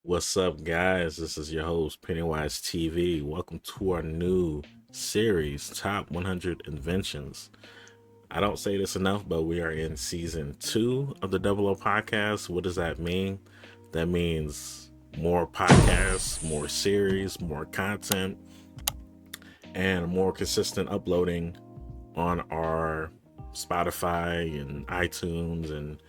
What's up, guys? This is your host, Pennywise TV. Welcome to our new series, Top 100 Inventions. I don't say this enough, but we are in season 2 of the Double O podcast. What does that mean? That means more podcasts, more series, more content, and more consistent uploading on our Spotify and iTunes and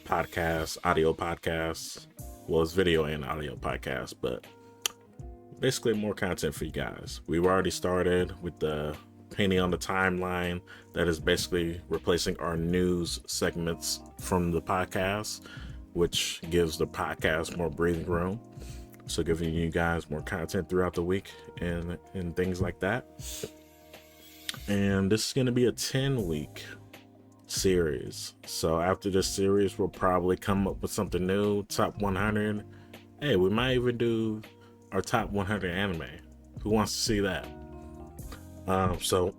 podcasts, audio podcasts. Well, it's video and audio podcasts, but basically more content for you guys. We've already started with the painting on the timeline that is basically replacing our news segments from the podcast, which gives the podcast more breathing room. So giving you guys more content throughout the week and things like that. And this is going to be a 10-week series. So after this series, we'll probably come up with something new, top 100. Hey, we might even do our top 100 anime. Who wants to see that? So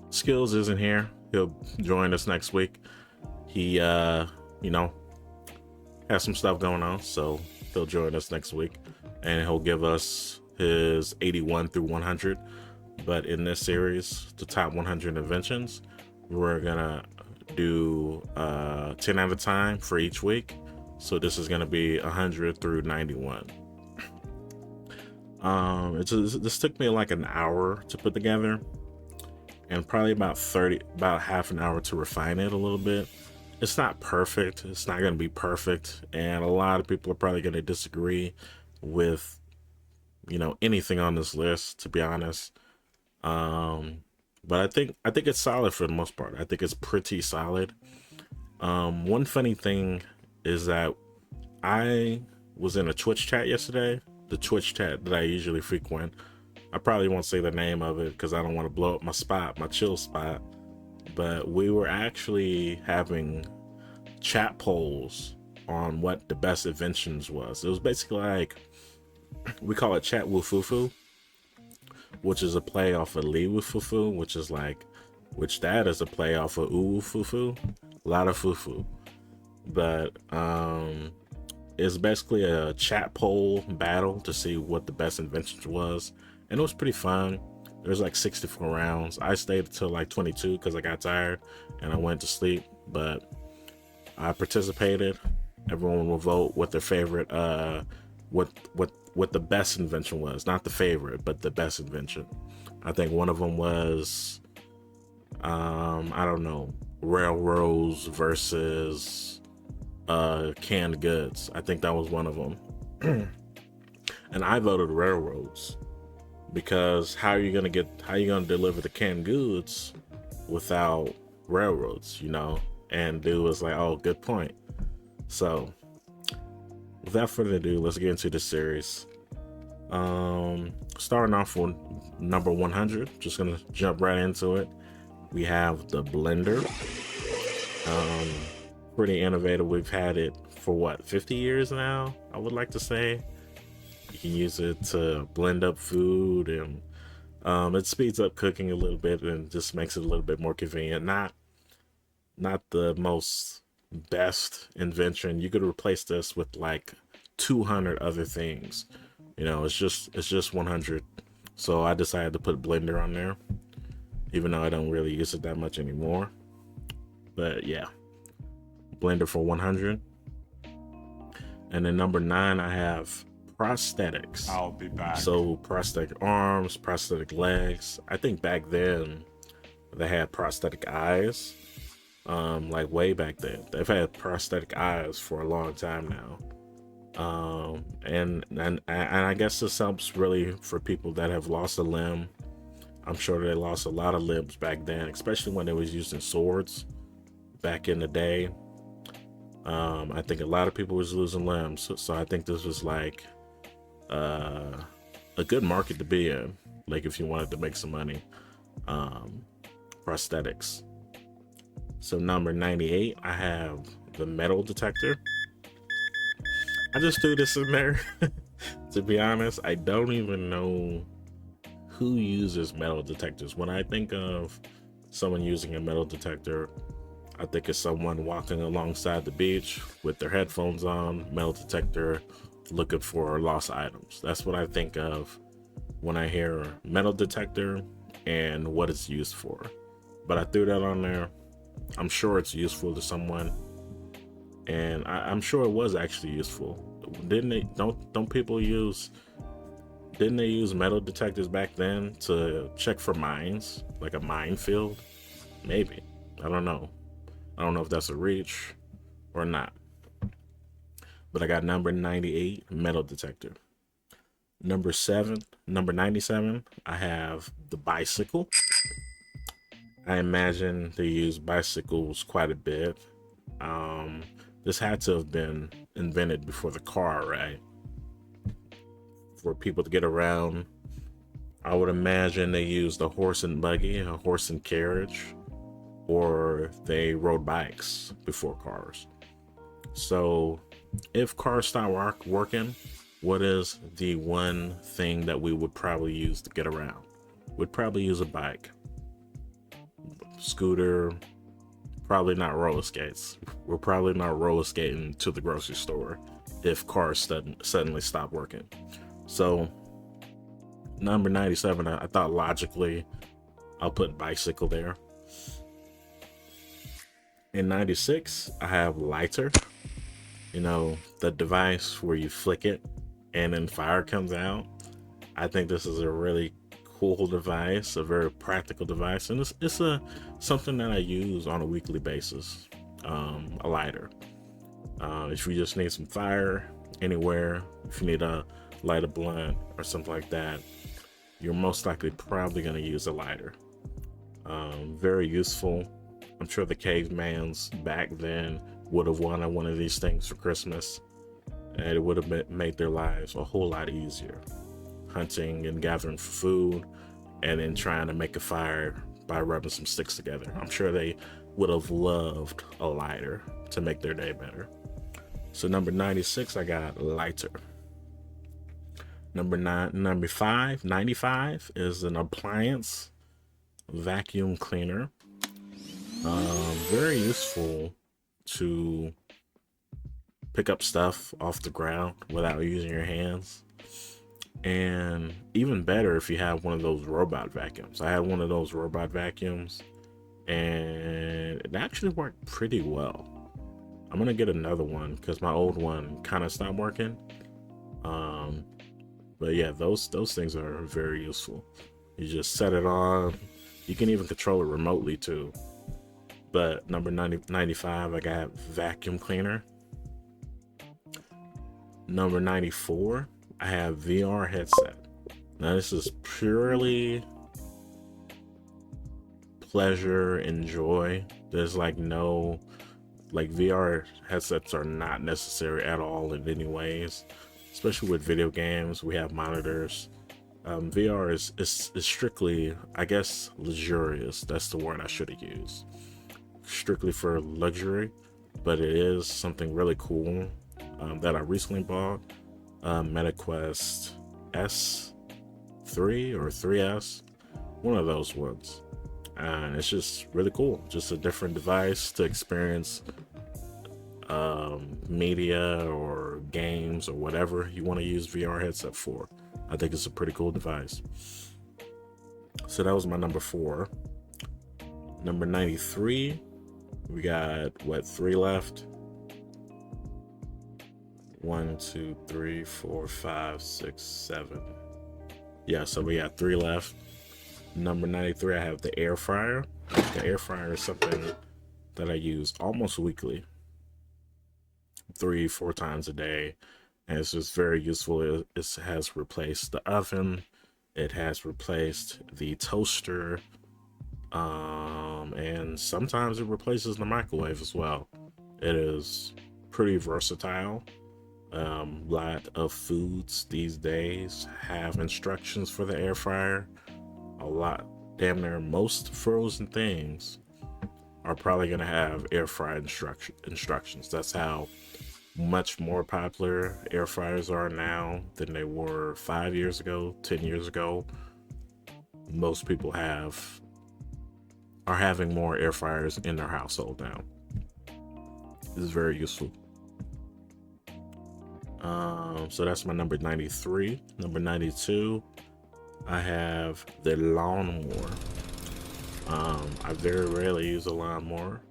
Skills isn't here. He'll join us next week. He has some stuff going on, so he'll join us next week and he'll give us his 81 through 100. But in this series, the top 100 inventions, we're gonna do 10 at a time for each week. So this is gonna be 100 through 91. This took me like an hour to put together, and probably about half an hour to refine it a little bit. It's not perfect. It's not gonna be perfect, and a lot of people are probably gonna disagree with anything on this list, to be honest. But I think it's solid for the most part. I think it's pretty solid. One funny thing is that I was in a Twitch chat yesterday, the Twitch chat that I usually frequent. I probably won't say the name of it because I don't want to blow up my chill spot. But we were actually having chat polls on what the best inventions was. It was basically like, we call it Chat Wufufu, which is a play off of Lee Wufufu, which that is a play off of Fufu, a lot of fufu. But it's basically a chat poll battle to see what the best invention was, and it was pretty fun. There's like 64 rounds. I stayed until like 22 because I got tired and I went to sleep, but I participated. Everyone will vote what their favorite what the best invention was, not the favorite, but the best invention. I think one of them was I don't know, railroads versus canned goods. I think that was one of them. And I voted railroads because how are you gonna deliver the canned goods without railroads, And dude was like, oh, good point. So without further ado, let's get into the series. Starting off with number 100, just gonna jump right into it. We have the blender. Pretty innovative. We've had it for 50 years now, I would like to say. You can use it to blend up food, and it speeds up cooking a little bit and just makes it a little bit more convenient. Not the most best invention. You could replace this with like 200 other things. It's just 100. So I decided to put blender on there, even though I don't really use it that much anymore. But yeah, blender for 100. And then number 9, I have prosthetics. I'll be back. So prosthetic arms, prosthetic legs. I think back then they had prosthetic eyes. Like way back then. They've had prosthetic eyes for a long time now. And I guess this helps really for people that have lost a limb. I'm sure they lost a lot of limbs back then, especially when they was using swords back in the day. I think a lot of people was losing limbs, so I think this was like a good market to be in, like if you wanted to make some money. Prosthetics. So number 98, I have the metal detector. I just threw this in there. To be honest, I don't even know who uses metal detectors. When I think of someone using a metal detector, I think it's someone walking alongside the beach with their headphones on, metal detector, looking for lost items. That's what I think of when I hear metal detector and what it's used for. But I threw that on there. I'm sure it's useful to someone, and I'm sure it was actually useful. Didn't they? Don't people use? Didn't they use metal detectors back then to check for mines, like a minefield? Maybe. I don't know. I don't know if that's a reach or not. But I got number 98, metal detector. Number 97, I have the bicycle. I imagine they use bicycles quite a bit. Um, this had to have been invented before the car, right? For people to get around. I would imagine they used a horse and buggy, a horse and carriage, or they rode bikes before cars. So, if cars stop working, what is the one thing that we would probably use to get around? We'd probably use a bike, scooter, probably not roller skates. We're probably not roller skating to the grocery store if cars suddenly stop working. So, number 97, I thought logically I'll put bicycle there. In 96, I have lighter. You know, the device where you flick it and then fire comes out. I think this is a really cool device, a very practical device, and it's a something that I use on a weekly basis. A lighter. If you just need some fire anywhere, if you need to light a blunt or something like that, you're most likely probably going to use a lighter. Very useful. I'm sure the cavemans back then would have wanted one of these things for Christmas, and it would have made their lives a whole lot easier. Hunting and gathering for food, and then trying to make a fire by rubbing some sticks together. I'm sure they would have loved a lighter to make their day better. So number 96, I got lighter. Number 95 is an appliance vacuum cleaner. Very useful to pick up stuff off the ground without using your hands. And even better if you have one of those robot vacuums. I had one of those robot vacuums and it actually worked pretty well. I'm gonna get another one because my old one kind of stopped working. But yeah, those things are very useful. You just set it on. You can even control it remotely too. But number 95, I got vacuum cleaner. Number 94, I have VR headset. Now this is purely pleasure and joy. There's no VR headsets are not necessary at all in any ways, especially with video games. We have monitors. VR is strictly, I guess, luxurious. That's the word I should have used. Strictly for luxury, but it is something really cool that I recently bought. MetaQuest S3 or 3S, one of those ones. And it's just really cool. Just a different device to experience media or games or whatever you want to use VR headset for. I think it's a pretty cool device. So that was my number 4. Number 93, we got 3 left? 1, 2, 3, 4, 5, 6, 7. Yeah, so we got 3 left. Number 93, I have the air fryer. The air fryer is something that I use almost weekly, 3-4 times a day, and it's just very useful. It has replaced the oven, it has replaced the toaster, and sometimes it replaces the microwave as well. It is pretty versatile. Lot of foods these days have instructions for the air fryer. Damn near most frozen things are probably going to have air fryer instructions. That's how much more popular air fryers are now than they were 5 years ago, 10 years ago. Most people have are having more air fryers in their household now. This is very useful. So that's my number 93. Number 92, I have the lawnmower. I very rarely use a lawnmower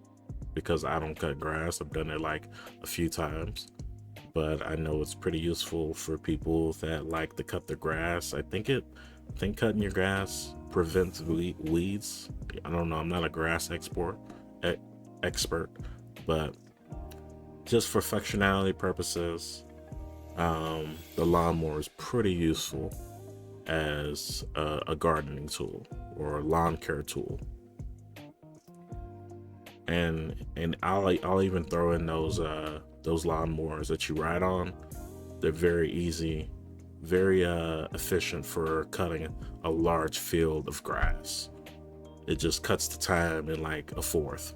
because I don't cut grass. I've done it like a few times, but I know it's pretty useful for people that like to cut their grass. I think cutting your grass prevents weeds. I don't know. I'm not a grass expert, but just for functionality purposes, the lawnmower is pretty useful as a gardening tool or a lawn care tool. And I'll even throw in those lawnmowers that you ride on. They're very easy, very efficient for cutting a large field of grass. It just cuts the time in like a fourth.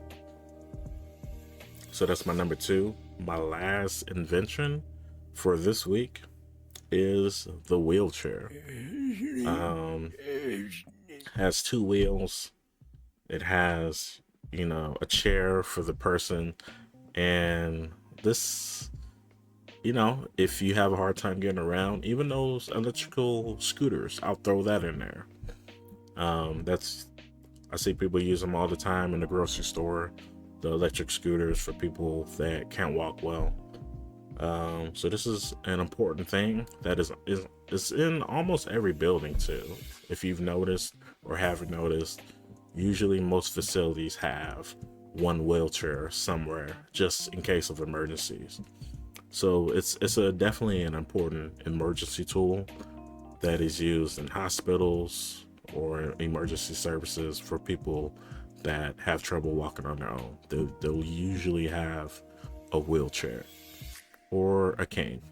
So that's my number 2. My last invention for this week is the wheelchair. Has 2 wheels. It has, a chair for the person, and this, if you have a hard time getting around, even those electrical scooters, I'll throw that in there. I see people use them all the time in the grocery store, the electric scooters for people that can't walk well. So this is an important thing that is in almost every building too. If you've noticed or haven't noticed, usually most facilities have one wheelchair somewhere just in case of emergencies. So it's definitely an important emergency tool that is used in hospitals or emergency services for people that have trouble walking on their own. They'll usually have a wheelchair or a cane.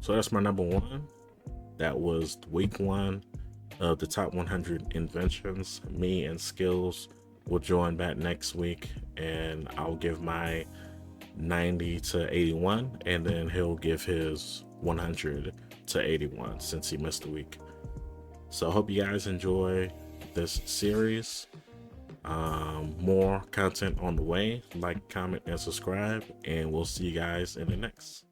So that's my number 1. That was week 1 of the top 100 inventions. Me and Skills will join back next week, and I'll give my 90 to 81, and then he'll give his 100 to 81 since he missed a week. So I hope you guys enjoy this series. More content on the way. Like, comment, and subscribe, and we'll see you guys in the next.